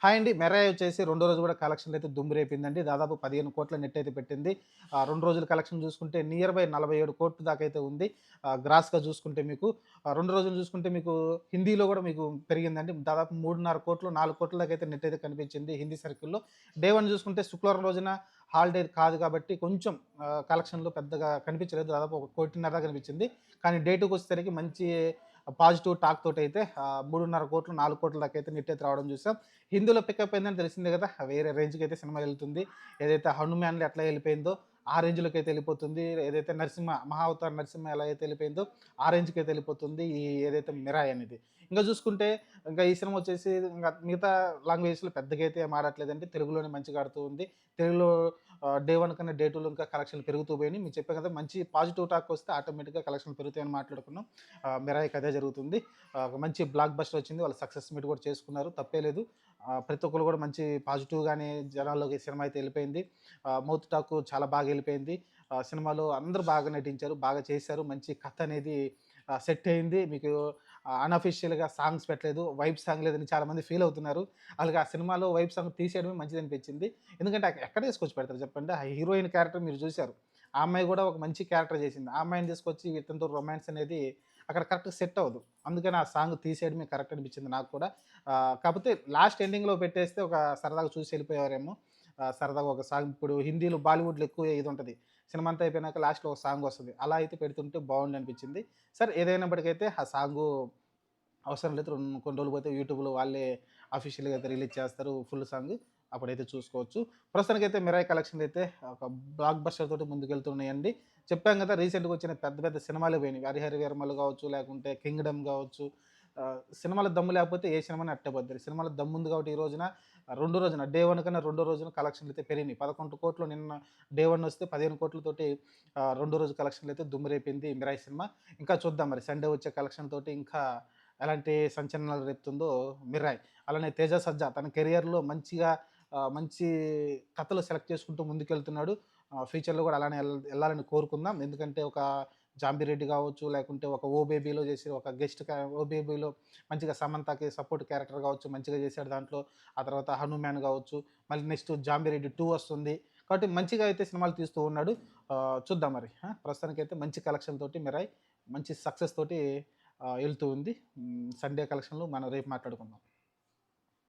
Hi అండి. 'మెరాయ్' వచ్చేసి రెండో రోజు కూడా కలెక్షన్‌లు అయితే దుమ్ము రేపిందండి. దాదాపు 15,00,00,000 నెట్ అయితే పెట్టింది. 2 రోజుల కలెక్షన్ చూసుకుంటే నియర్ బై 47,00,00,000 దాకా అయితే ఉంది. గ్రాస్‌గా చూసుకుంటే మీకు 2 రోజులు చూసుకుంటే మీకు హిందీలో కూడా మీకు పెరిగిందండి. దాదాపు 3,50,00,000, 4,00,00,000 దాకా అయితే నెట్ అయితే కనిపించింది హిందీ సర్కిల్‌లో. డే 1 చూసుకుంటే శుక్రవారం రోజున హాలిడే కాదు కాబట్టి కొంచెం కలెక్షన్‌లు పెద్దగా కనిపించలేదు. దాదాపు 1,50,00,000 కనిపించింది. కానీ డే 2 వచ్చేసరికి మంచి పాజిటివ్ టాక్ తోటైతే 3,50,00,000, 4,00,00,000 దాకా అయితే నెట్ అయితే రావడం చూసాం. హిందీలో పికప్ అయిందని తెలిసిందే కదా! వేరే రేంజ్‌కైతే సినిమా ఎళ్తుంది. ఏదైతే 'హనుమాన్‌లో' ఎట్లా ఎళ్ళిపోయిందో ఆ రేంజ్‌లోకైతే ఎళ్ళిపోతుంది. ఏదైతే 'మహా అవతార్ నరసింహ' ఎలా అయితే ఎళ్ళిపోయిందో ఆ రేంజ్‌కైతే ఎళ్ళిపోతుంది. ఈ ఏదైతే 'మిరాయ్' అనేది. ఇంకా చూసుకుంటే ఇంకా ఈ సినిమా వచ్చేసి ఇంగ మిగతా లాంగ్వేజెస్‌లో పెద్దగా అయితే ఏం ఆడట్లేదండి. తెలుగులోనే మంచిగా ఆడుతూ ఉంది. తెలుగులో డే 1 కన్నా డే 2లో ఇంకా కలెక్షన్‌లు పెరుగుతూ పోయినాయి. మీకు చెప్పా కదా! మంచి పాజిటివ్ టాక్ వస్తే ఆటోమేటిక్‌గా కలెక్షన్‌లు పెరుగుతాయని మాట్లాడుకున్నాం. 'మిరాయ్‌కి' అదే జరుగుతుంది. ఒక మంచి బ్లాక్ బస్టర్ వచ్చింది. వాళ్ళు సక్సెస్ మీట్ కూడా చేసుకున్నారు. తప్పే లేదు. ప్రతి ఒక్కళ్ళు కూడా మంచి పాజిటివ్‌గానే జనాల్లోకి సినిమా అయితే ఎళ్ళిపోయింది. మౌత్ టాక్ చాలా బాగా ఎళ్ళిపోయింది. సినిమాలో అందరూ బాగా నటించారు. బాగా చేశారు. మంచి కథ అనేది సెట్ అయింది. మీకు అన్‌అఫీషియల్‌గా సాంగ్స్ పెట్టలేదు. వైబ్ సాంగ్ లేదని చాలామంది ఫీల్ అవుతున్నారు. ఆళ్ళకి ఆ సినిమాలో వైబ్ సాంగ్ తీసేయడమే మంచిదనిపించింది. ఎందుకంటే ఎక్కడ తీసుకొచ్చి పెడతారు చెప్పండి? ఆ హీరోయిన్ క్యారెక్టర్ మీరు చూసారు. ఆ అమ్మాయి కూడా ఒక మంచి క్యారెక్టర్ చేసింది. ఆ అమ్మాయిని తీసుకొచ్చి ఇతనితో రొమాన్స్ అనేది అక్కడ కరెక్ట్‌గా సెట్ అవ్వదు. అందుకని ఆ సాంగ్ తీసేయడమే కరెక్ట్ అనిపించింది నాకు కూడా. కాపోతే లాస్ట్ ఎండింగ్‌లో పెట్టేస్తే ఒక సరదాగా చూసి ఎళ్ళిపోయేవారేమో. సరదాగా ఒక సాంగ్ ఇప్పుడు హిందీలో, బాలీవుడ్‌లో ఎక్కువ ఇది ఉంటది. సినిమా అంతా అయిపోయినాక లాస్ట్‌లో ఒక సాంగ్ వస్తది. అలా అయితే పెడుతుంటే బావుండనిపించింది. సరే ఏదైనప్పటికైతే ఆ సాంగు అవసరం లేదు. కొన్ని రోజులు పోతే యూట్యూబ్‌లో వాళ్ళే అఫీషియల్‌గా అయితే రిలీజ్ చేస్తారు ఫుల్ సాంగ్. అప్పుడైతే చూసుకోవచ్చు. ప్రస్తుతానికైతే 'మిరాయ్' కలెక్షన్‌లు అయితే ఒక బ్లాక్ బస్టర్ తోటి ముందుకెళ్తున్నాయండి. చెప్పాం కదా! రీసెంట్‌గా వచ్చిన పెద్ద పెద్ద సినిమాలే పోయినాయి. 'హరిహర వీరమల్లు' కావచ్చు, లేకుంటే 'కింగ్డమ్' కావచ్చు. సినిమాలో దమ్ము లేకపోతే ఏ సినిమాని అట్టే పోద్ది. సినిమాలో దమ్ముంది కాబట్టి ఈ రోజున రెండో రోజున డే 1 కన్నా రెండో రోజున కలెక్షన్‌లు అయితే పెరిగినాయి. 11,00,00,000 నిన్న డే 1 వస్తే 15,00,00,000 తోటి రెండో రోజు కలెక్షన్‌లు అయితే దుమ్ము రేపింది 'మిరాయ్' సినిమా. ఇంకా చూద్దాం మరి సండే వచ్చే కలెక్షన్ తోటి ఇంకా ఎలాంటి సంచలనాలు రేపుతుందో 'మిరాయ్'. అలానే 'తేజ సజ్జా' తన కెరియర్‌లో మంచిగా మంచి కథలు సెలెక్ట్ చేసుకుంటూ ముందుకెళ్తున్నాడు. ఫ్యూచర్‌లో కూడా అలానే ఎళ్ళాలని కోరుకుందాం. ఎందుకంటే ఒక 'జాంబిరెడ్డి' కావచ్చు, లేకుంటే ఒక 'ఓ బేబీలో' చేసి ఒక గెస్ట్ 'ఓ బేబీలో' మంచిగా సమంతకి సపోర్ట్ క్యారెక్టర్ కావచ్చు మంచిగా చేశాడు దాంట్లో. ఆ తర్వాత 'హనుమాన్' కావచ్చు, మళ్ళీ నెక్స్ట్ 'జాంబిరెడ్డి 2' వస్తుంది. కాబట్టి మంచిగా అయితే సినిమాలు తీస్తూ ఉన్నాడు. చూద్దాం మరి. ప్రస్తుతానికైతే మంచి కలెక్షన్ తోటి 'మిరాయ్' మంచి సక్సెస్ తోటి ఎళ్తూ ఉంది. సండే కలెక్షన్‌లు మనం రేపు మాట్లాడుకుందాం.